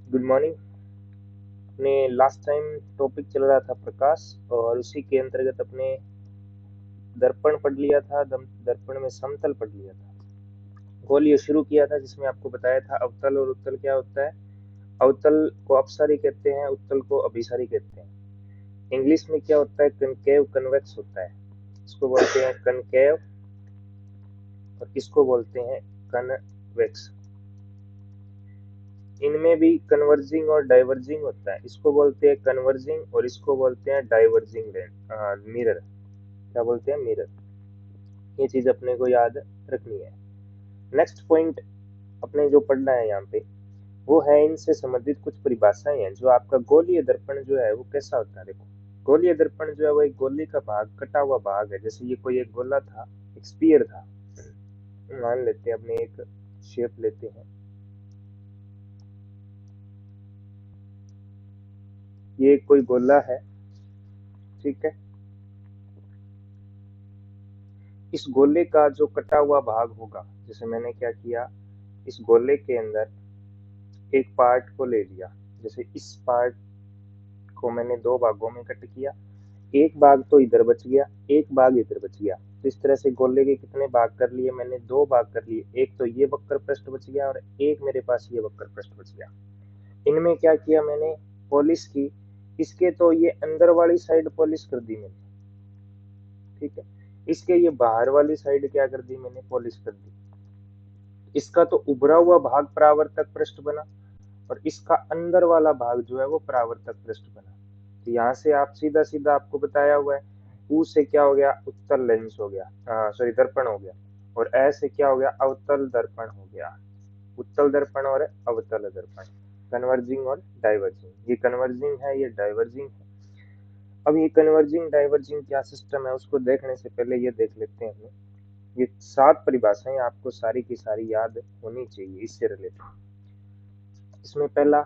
Good morning. अपने last time topic चल रहा था प्रकाश, और उसी के अंतर्गत अपने दर्पण पढ़ लिया था, दर्पण में समतल पढ़ लिया था, गोलीय शुरू किया था, जिसमें आपको बताया था अवतल और उत्तल क्या होता है। अवतल को अपसारी कहते हैं, उत्तल को अभिसारी कहते हैं। इंग्लिश में क्या होता है, कनकेव कन्वेक्स होता है, इसको बोलते हैं कनकेव और इसको बोलते हैं कन्वेक्स। इनमें भी कन्वर्जिंग और डाइवर्जिंग होता है, इसको बोलते हैं कन्वर्जिंग और इसको बोलते हैं डाइवर्जिंग मिरर। क्या बोलते हैं, मिरर। ये चीज अपने को याद रखनी है। नेक्स्ट पॉइंट अपने जो पढ़ना है यहाँ पे, वो है इनसे संबंधित कुछ परिभाषाएं हैं। जो आपका गोलीय दर्पण जो है वो कैसा होता है, देखो। गोलीय दर्पण जो है वो एक गोली का भाग, कटा हुआ भाग है। जैसे ये कोई एक गोला था, एक स्पीयर था, मान लेते हैं, अपने एक शेप लेते हैं, ये कोई गोला है, ठीक है। इस गोले का जो कटा हुआ भाग होगा, जैसे मैंने क्या किया, इस गोले के अंदर एक पार्ट को ले लिया। जैसे इस पार्ट को मैंने दो भागों में कट किया, एक भाग तो इधर बच गया, एक भाग इधर बच गया। तो इस तरह से गोले के कितने भाग कर लिए मैंने, दो भाग कर लिए। एक तो ये वक्र पृष्ठ बच गया और एक मेरे पास ये वक्र पृष्ठ बच गया। इनमें क्या किया मैंने, पॉलिश की। इसके तो ये अंदर वाली साइड पॉलिश कर दी मैंने, ठीक है। इसके ये बाहर वाली साइड क्या कर दी मैंने, पॉलिश कर दी। इसका तो उभरा हुआ भाग परावर्तक पृष्ठ बना, और इसका अंदर वाला भाग जो है वो परावर्तक पृष्ठ बना। तो यहाँ से आप सीधा सीधा आपको बताया हुआ है, U से क्या हो गया, उत्तल लेंस हो गया, सॉरी दर्पण हो गया, और ए से क्या हो गया, अवतल दर्पण हो गया। उत्तल दर्पण और अवतल दर्पण, कन्वर्जिंग और डाइवर्जिंग। ये कन्वर्जिंग है, ये डाइवर्जिंग है। अब ये कन्वर्जिंग डाइवर्जिंग क्या सिस्टम है, उसको देखने से पहले ये देख लेते हैं हमें। ये 7 परिभाषाएं आपको सारी की सारी याद होनी चाहिए इससे रिलेटेड। इसमें पहला,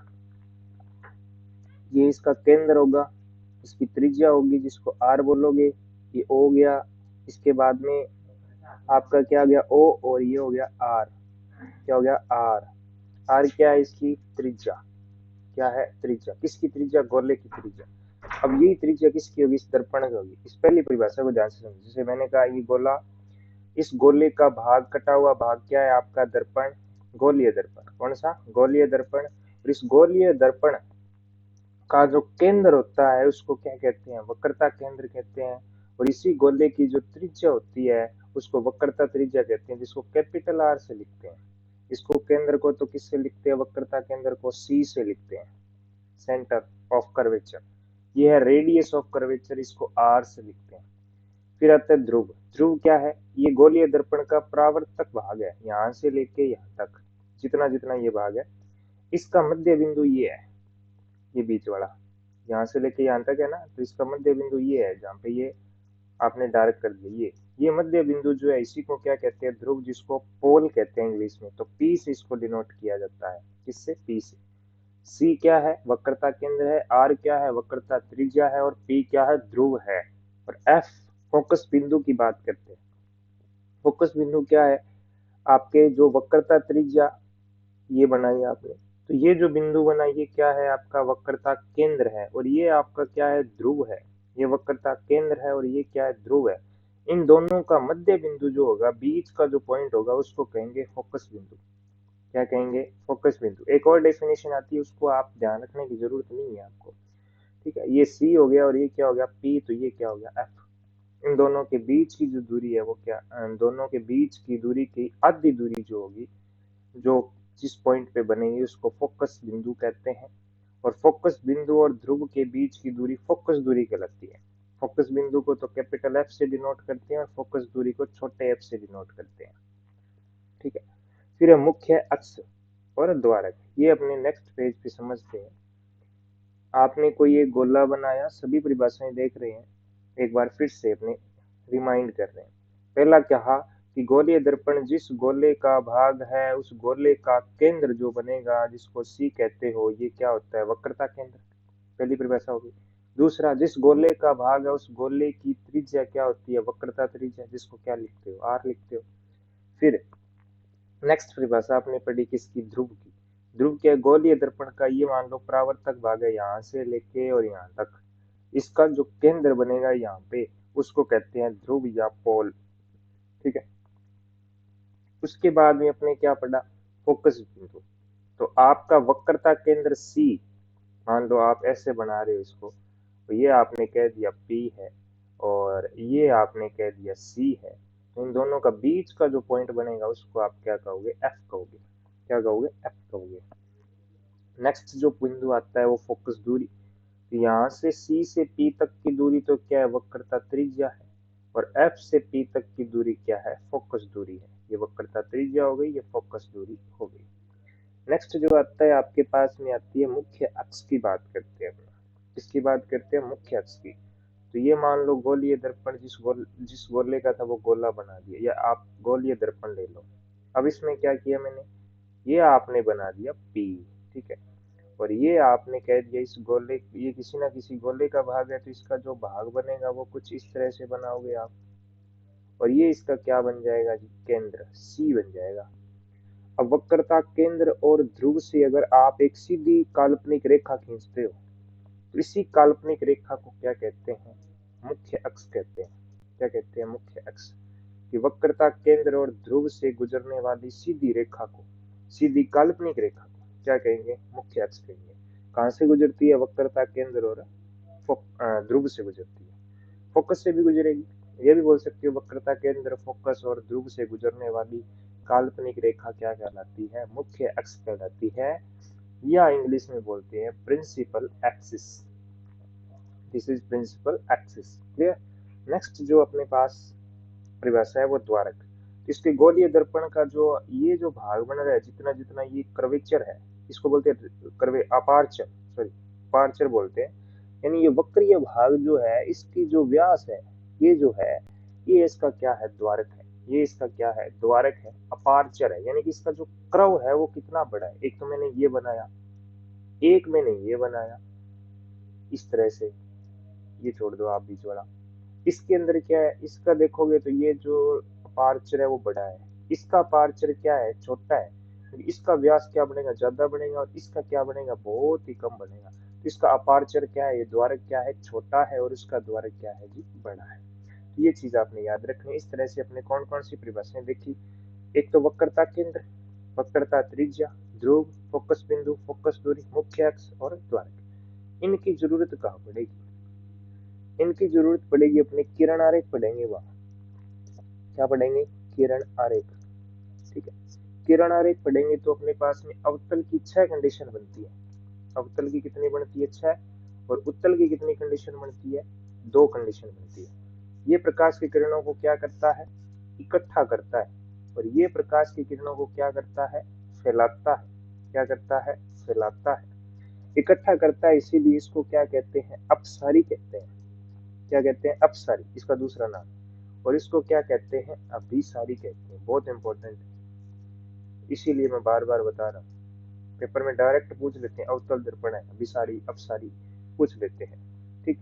ये इसका केंद्र होगा, इसकी त्रिज्या होगी जिसको आर बोलोगे, ये ओ गया। इसके बाद में आपका क्या हो गया, ओ, और ये हो गया आर। क्या हो गया, आर। आर क्या है, इसकी त्रिज्या। क्या है, त्रिज्या। किसकी त्रिज्या, गोले की त्रिज्या। अब यही त्रिज्या किसकी होगी, इस दर्पण की होगी। इस पहली परिभाषा को ध्यान से समझो। जैसे मैंने कहा, ये गोला, इस गोले का भाग, कटा हुआ भाग क्या है आपका, दर्पण, गोलीय दर्पण। कौन सा, गोलीय दर्पण। और इस गोलीय दर्पण का जो केंद्र होता है उसको क्या कहते हैं, वक्रता केंद्र कहते हैं। और इसी गोले की जो त्रिज्या होती है उसको वक्रता त्रिज्या कहते हैं, जिसको कैपिटल आर से लिखते हैं। इसको केंद्र को तो किससे लिखते हैं, वक्रता केंद्र को सी से लिखते हैं, सेंटर ऑफ कर्वेचर। ये है रेडियस ऑफ कर्वेचर, इसको आर से लिखते हैं। फिर आता है ध्रुव। ध्रुव क्या है, ये गोलीय दर्पण का परावर्तक भाग है, यहां से लेके यहां तक जितना जितना ये भाग है। इसका मध्य बिंदु ये है, ये बीच वाला, यहाँ से लेके यहाँ तक है ना। तो इसका मध्य बिंदु ये है, जहाँ पे ये आपने डार्क कर दिया, ये मध्य बिंदु जो है, इसी को क्या कहते हैं, ध्रुव, जिसको पोल कहते हैं इंग्लिश में। तो पी से इसको डिनोट किया जाता है, किससे, पी से। सी क्या है, वक्रता केंद्र है। आर क्या है, वक्रता त्रिज्या है। और पी क्या है, ध्रुव है। और एफ फोकस बिंदु की बात करते हैं। फोकस बिंदु क्या है, आपके जो वक्रता त्रिज्या ये बनाई आपने, तो ये जो बिंदु बना ये क्या है आपका, वक्रता केंद्र है। और ये आपका क्या है, ध्रुव है। ये वक्रता केंद्र है और ये क्या है, ध्रुव है। इन दोनों का मध्य बिंदु जो होगा, बीच का जो पॉइंट होगा, उसको कहेंगे फोकस बिंदु। क्या कहेंगे, फोकस बिंदु। एक और डेफिनेशन आती है, उसको आप ध्यान रखने की जरूरत नहीं है आपको, ठीक है। ये सी हो गया और ये क्या हो गया, पी। तो ये क्या हो गया, एफ। इन दोनों के बीच की जो दूरी है वो क्या, दोनों के बीच की दूरी की आधी दूरी जो होगी, जो जिस पॉइंट पे बनेगी, उसको फोकस बिंदु कहते हैं। और फोकस बिंदु और ध्रुव के बीच की दूरी फोकस दूरी कहलाती है। फोकस बिंदु को तो कैपिटल एफ से डिनोट करते हैं और फोकस दूरी को छोटे एफ से डिनोट करते हैं, ठीक है। फिर है मुख्य अक्ष और द्वारक। ये अपने नेक्स्ट पेज पे समझते हैं। आपने कोई एक गोला बनाया, सभी परिभाषाएं देख रहे हैं, एक बार फिर से अपने रिमाइंड कर रहे हैं। पहला कहा कि गोलीय दर्पण जिस गोले का भाग है, उस गोले का केंद्र जो बनेगा, जिसको सी कहते हो, ये क्या होता है, वक्रता केंद्र। पहली परिभाषा होगी। दूसरा, जिस गोले का भाग है उस गोले की त्रिज्या क्या होती है, वक्रता त्रिज्या, जिसको क्या लिखते हो, आर लिखते हो। फिर नेक्स्ट परिभाषा आपने पढ़ी किसकी, ध्रुव की। ध्रुव के गोलीय दर्पण का ये मान लो परावर्तक भाग है यहाँ से लेके और यहाँ तक, इसका जो केंद्र बनेगा यहाँ पे उसको कहते हैं ध्रुव या पोल। ठीक है। उसके बाद में अपने क्या पढ़ा, फोकस बिंदु। तो आपका वक्रता केंद्र सी, मान लो आप ऐसे बना रहे हो इसको, तो ये आपने कह दिया P है और ये आपने कह दिया C है, तो इन दोनों का बीच का जो पॉइंट बनेगा उसको आप क्या कहोगे, F कहोगे। क्या कहोगे, F कहोगे। नेक्स्ट जो बिंदु आता है वो फोकस दूरी। तो यहाँ से C से P तक की दूरी तो क्या है, वक्रता त्रिज्या है, और F से P तक की दूरी क्या है, फोकस दूरी है। ये वक्रता त्रिज्या हो गई, ये फोकस दूरी हो गई। नेक्स्ट जो आता है आपके पास में आती है मुख्य अक्ष की बात करते हैं अपना। किसकी बात करते हैं, मुख्य अक्ष की। तो ये मान लो गोलीय दर्पण, जिस गोले का था वो गोला बना दिया, या आप गोलीय दर्पण ले लो। अब इसमें क्या किया मैंने, ये आपने बना दिया P। ठीक है। और ये आपने कह दिया इस गोले, ये किसी ना किसी गोले का भाग है, तो इसका जो भाग बनेगा वो कुछ इस तरह से बनाओगे आप, और ये इसका क्या बन जाएगा जी, केंद्र C बन जाएगा। अब वक्रता केंद्र और ध्रुव से अगर आप एक सीधी काल्पनिक रेखा खींचते हो, तो इसी काल्पनिक रेखा को क्या कहते हैं, मुख्य अक्ष कहते हैं। क्या कहते हैं, मुख्य अक्ष। कि वक्रता केंद्र और ध्रुव से गुजरने वाली सीधी रेखा को, सीधी काल्पनिक रेखा को क्या कहेंगे, मुख्य अक्ष कहेंगे। कहां से गुजरती है, वक्रता केंद्र और ध्रुव से गुजरती है। फोकस से भी गुजरेगी, ये भी बोल सकते हो वक्रता केंद्र, फोकस और ध्रुव से गुजरने वाली काल्पनिक रेखा क्या कहलाती है, मुख्य अक्ष कहलाती है, या इंग्लिश में बोलते हैं principal axis. This is principal axis. Clear. Next जो अपने पास परिभाषा है वो द्वारक। इसके गोलीय दर्पण का जो ये जो भाग बन रहा है, जितना जितना ये कर्वेचर है, इसको बोलते हैं कर्वे अपार्चर, सॉरी अपार्चर बोलते हैं। यानी ये वक्रीय भाग जो है, इसकी जो व्यास है, ये जो है, ये इसका क्या है, द्वारक है। ये इसका क्या है, द्वारक है, अपार्चर है। यानी कि इसका जो क्रव है वो कितना बड़ा है। एक तो मैंने ये बनाया, एक मैंने ये बनाया इस तरह से, ये छोड़ दो आप बीच वाला। इसके अंदर क्या है, इसका देखोगे तो ये जो अपार्चर है वो बड़ा है, इसका अपार्चर क्या है, छोटा है। तो इसका व्यास क्या बनेगा, ज्यादा बनेगा, और इसका क्या बनेगा, बहुत ही कम बनेगा। तो इसका अपार्चर क्या है, ये द्वारक क्या है, छोटा है, और इसका द्वारक क्या है जी, बड़ा है। तो ये चीज आपने याद रखनी है। इस तरह से अपने कौन कौन सी परिभाषाएं देखी, एक तो वक्रता केंद्र, वक्रता त्रिज्या, ध्रुव, फोकस बिंदु, फोकस दूरी, मुख्य अक्ष और द्वारक। इनकी जरूरत कहाँ पड़ेगी, इनकी जरूरत पड़ेगी अपने किरण आरेख पढ़ेंगे वहां। क्या पढ़ेंगे, किरण आरेख। ठीक है। किरण आरेख पढ़ेंगे तो अपने पास में अवतल की 6 कंडीशन बनती है। अवतल की कितनी बनती है, 6। और उत्तल की कितनी कंडीशन बनती है, 2 कंडीशन बनती है। ये प्रकाश की किरणों को क्या करता है, इकट्ठा करता है, और ये प्रकाश की किरणों को क्या करता है, फैलाता है। क्या करता है, फैलाता है। इकट्ठा करता है, इसीलिए इसको क्या कहते हैं, अपसारी कहते हैं। क्या कहते हैं, अपसारी, इसका दूसरा नाम। और इसको क्या कहते हैं, अभिसारी कहते हैं। बहुत इंपॉर्टेंट है, इसीलिए मैं बार बार बता रहा हूँ। पेपर में डायरेक्ट पूछ लेते हैं, अवतल दर्पण है, अभिसारी, अपसारी पूछ लेते हैं। ठीक।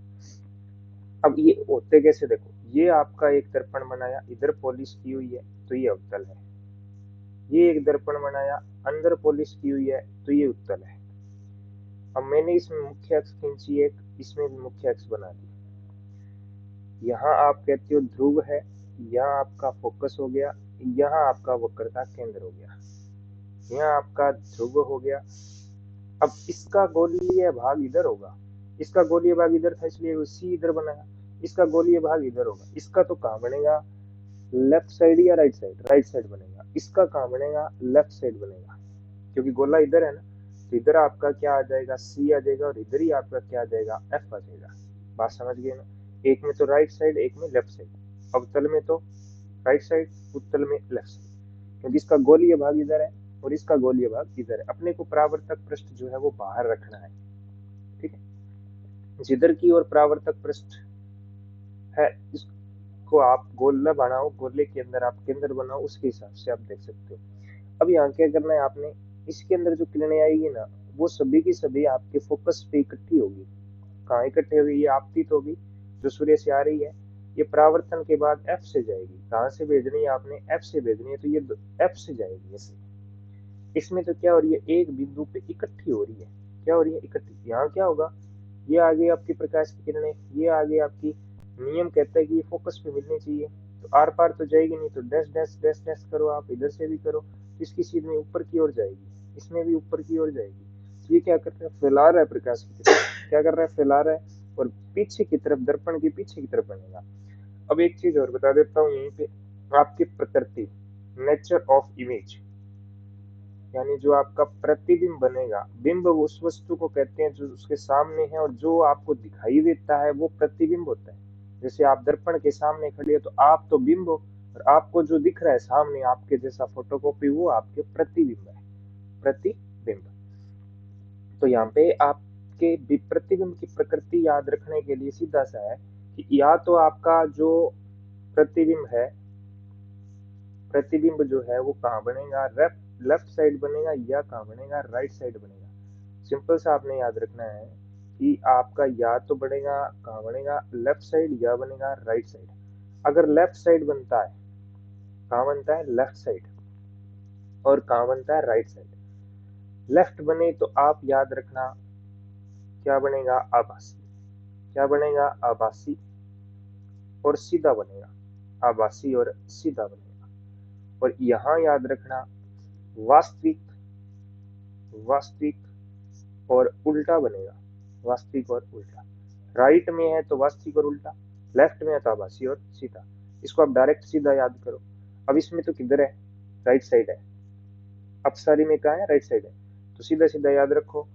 अब ये होते कैसे, देखो, ये आपका एक दर्पण बनाया, इधर पॉलिश की हुई है, तो ये अवतल है। ये एक दर्पण बनाया, अंदर पॉलिश की हुई है, तो ये उत्तल है। अब मैंने इसमें मुख्य अक्ष खींची एक, इसमें भी मुख्य अक्ष बना दी। यहाँ आप कहते हो ध्रुव है, यहाँ आपका फोकस हो गया, यहाँ आपका वक्रता केंद्र हो गया, यहाँ आपका ध्रुव हो गया। अब इसका गोलीय भाग इधर होगा, इसका गोलीय भाग इधर था इसलिए सी इधर बनाया, इसका गोलीय भाग इधर होगा। इसका तो कहाँ बनेगा, लेफ्ट साइड या राइट साइड, राइट साइड बनेगा। इसका कहाँ बनेगा, लेफ्ट साइड बनेगा, क्योंकि गोला इधर है ना। तो इधर आपका क्या आ जाएगा, सी आ जाएगा, और इधर ही आपका क्या आ जाएगा, एफ आ जाएगा। बात समझ गए ना। एक में तो राइट साइड, एक में लेफ्ट साइड। अवतल में तो राइट साइड, उत्तल में लेफ्ट साइड, क्योंकि इसका गोलीय भाग इधर है और इसका गोलीय भाग इधर है। अपने को परावर्तक पृष्ठ जो है वो बाहर रखना है। ठीक है। जिधर की ओर परावर्तक पृष्ठ है, इसको आप गोला बनाओ, गोले के अंदर आप केंद्र बनाओ, उसके हिसाब से आप देख सकते हो। अब यहाँ क्या करना है आपने, इसके अंदर जो किरणें आएगी ना, वो सभी की सभी आपके फोकस पे इकट्ठी होगी। कहाँ इकट्ठी होगी, ये आपतित होगी, जो सूर्य से आ रही है। ये परावर्तन के बाद एफ से जाएगी, कहाँ से भेजनी है आपने, एफ से भेजनी है, तो ये एफ से जाएगी ऐसे। इसमें तो क्या हो रही है, एक बिंदु पे इकट्ठी हो रही है। क्या हो रही है, इकट्ठी। यहाँ क्या होगा, ये आ गई आपकी प्रकाश की किरणें, ये आ गई आपकी, नियम कहता है कि ये फोकस पे मिलनी चाहिए, तो आर पार तो जाएगी नहीं, तो डैश डैश डैश डैश करो, आप इधर से भी करो, तो इसकी सीध में ऊपर की ओर जाएगी, इसमें भी ऊपर की ओर जाएगी। तो ये क्या कर रहा है, फैला रहा है प्रकाश की किरण, क्या कर रहा है, फैला रहा है, और पीछे की तरफ, दर्पण के पीछे की तरफ बनेगा। अब एक चीज और बता देता हूँ यहीं पे, आपकी प्रकृति, नेचर ऑफ इमेज, यानी जो आपका प्रतिबिंब बनेगा, बिंब उस वस्तु को कहते हैं जो उसके सामने है, और जो आपको दिखाई देता है वो प्रतिबिंब होता है। जैसे आप दर्पण के सामने खड़े हो तो आप तो बिंब हो, और आपको जो दिख रहा है सामने आपके जैसा फोटोकॉपी, वो आपके प्रतिबिंब है, प्रतिबिंब। तो यहाँ पे आपके प्रतिबिंब की प्रकृति याद रखने के लिए सीधा सा है कि या तो आपका जो प्रतिबिंब है, प्रतिबिंब जो है वो कहाँ बनेगा, लेफ्ट साइड बनेगा, या कहाँ बनेगा, राइट साइड बनेगा। सिंपल सा आपने याद रखना है कि आपका या तो बनेगा, कहाँ बनेगा, लेफ्ट साइड, या बनेगा राइट साइड। अगर लेफ्ट साइड बनता है, कहाँ बनता है, लेफ्ट साइड, और कहाँ बनता है, राइट साइड। लेफ्ट बने तो आप याद रखना क्या बनेगा, आभासी। क्या बनेगा, आभासी, और सीधा बनेगा, आभासी और सीधा बनेगा। और यहाँ याद रखना वास्तविक, वास्तविक और उल्टा बनेगा, वास्तविक और उल्टा। राइट में है तो वास्तविक और उल्टा, लेफ्ट में है तो आभासी और सीधा। इसको आप डायरेक्ट सीधा याद करो। अब इसमें तो किधर है, राइट साइड है, अपसारी में कहा है, राइट साइड है, तो सीधा सीधा याद रखो,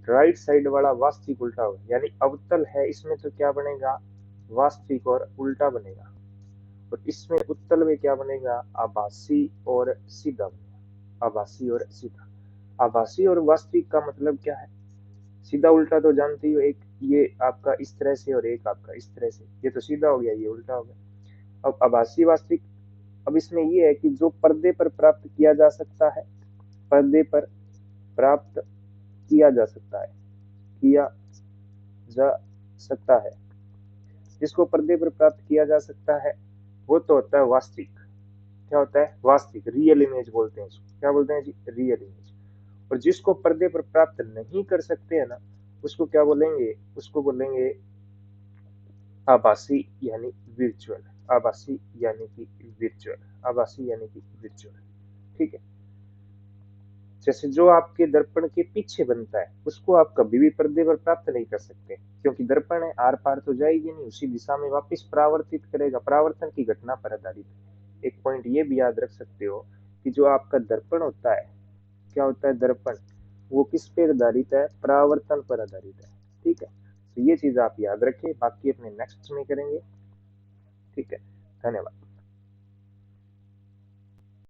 राइट साइड वाला वास्तविक उल्टा होगा, यानी अवतल है इसमें तो क्या बनेगा, वास्तविक और उल्टा बनेगा। और इसमें उत्तल में क्या बनेगा, आभासी और सीधा बनेगा, आभासी और सीधा। आभासी और वास्तविक का मतलब क्या है, सीधा उल्टा तो जानते ही हो, एक ये आपका इस तरह से और एक आपका इस तरह से, ये तो सीधा हो गया, ये उल्टा हो गया। अब आभासी वास्तविक, अब इसमें ये है कि जो पर्दे पर प्राप्त किया जा सकता है, पर्दे पर प्राप्त किया जा सकता है, किया जा सकता है, जिसको पर्दे पर प्राप्त किया जा सकता है वो तो होता है वास्तविक। क्या होता है, वास्तविक, रियल इमेज बोलते हैं इसको, क्या बोलते हैं जी, रियल इमेज। और जिसको पर्दे पर प्राप्त नहीं कर सकते हैं ना, उसको क्या बोलेंगे, उसको बोलेंगे आभासी यानी वर्चुअल, आभासी यानी कि वर्चुअल, आभासी यानी कि वर्चुअल। ठीक है, जैसे जो आपके दर्पण के पीछे बनता है उसको आप कभी भी पर्दे पर प्राप्त नहीं कर सकते, क्योंकि दर्पण है, आर पार तो जाएगी नहीं, उसी दिशा में वापस परावर्तित करेगा, परावर्तन की घटना पर आधारित है। एक पॉइंट ये भी याद रख सकते हो कि जो आपका दर्पण होता है, क्या होता है दर्पण, वो किस पे आधारित है, परावर्तन पर आधारित है। ठीक है, तो ये चीज आप याद रखें, बाकी अपने नेक्स्ट में करेंगे। ठीक है, धन्यवाद।